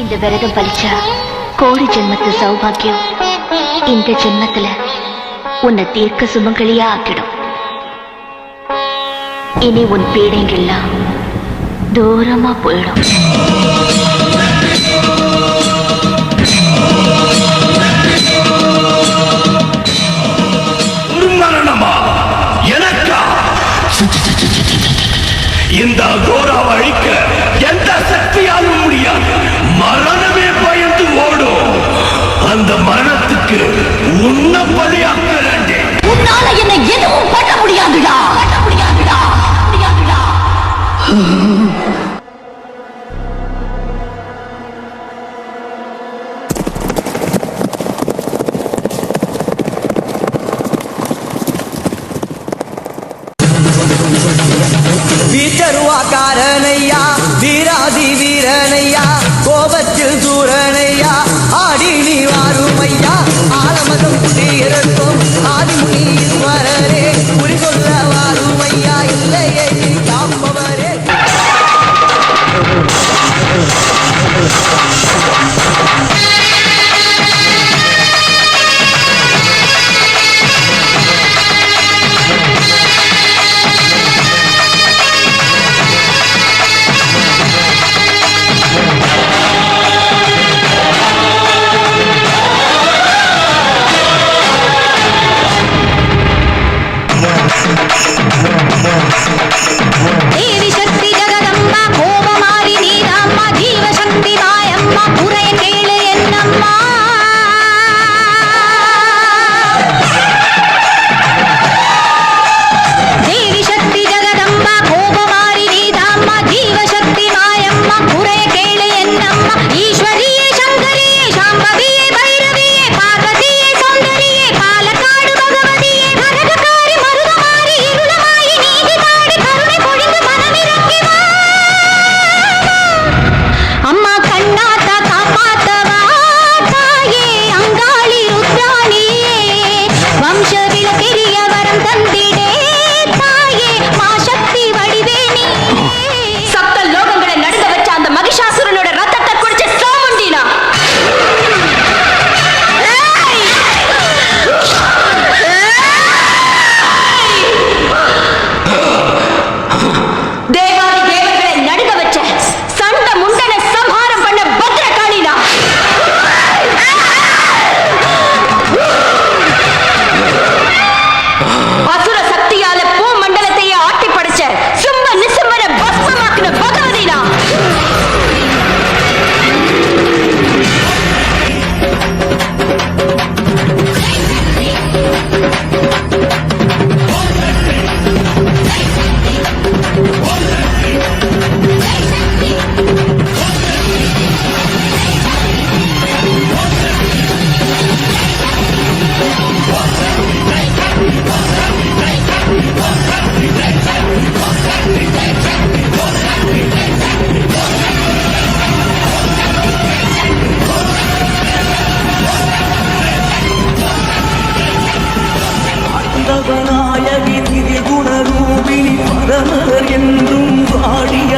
இந்த விரதம் பலிச்சா கோடி ஜென்மத்து சௌபாகியம் இந்த ஜென்மத்துல உன்னை தீர்க்க சுமங்கலியா ஆக்கிடும். இனி உன் பீடைங்கெல்லாம் தூரமா போயிடும். இந்த அகோராவை அழிக்க எந்த சக்தியாலும் முடியாது. மரணமே பயந்து ஓடும். அந்த மரணத்துக்கு உன்னை பலியாக்க வேண்டேன். உன்னால என்னை எதுவும் பண்ண முடியாதுடா. வீச்சருவாக்காரனையா, வீராதி வீரனையா, கோபத்தில் சூரனையா, ஆடி நீ வாருமையா, ஆலமதம் குடியிருக்கும் ஆதிமுனி ஈஸ்வரரே, குறி சொல்ல வாருமையா, இல்லையே காப்பவரே. நாயகி திரிகுணரூபிணி பரமர் என்றும் பாடிய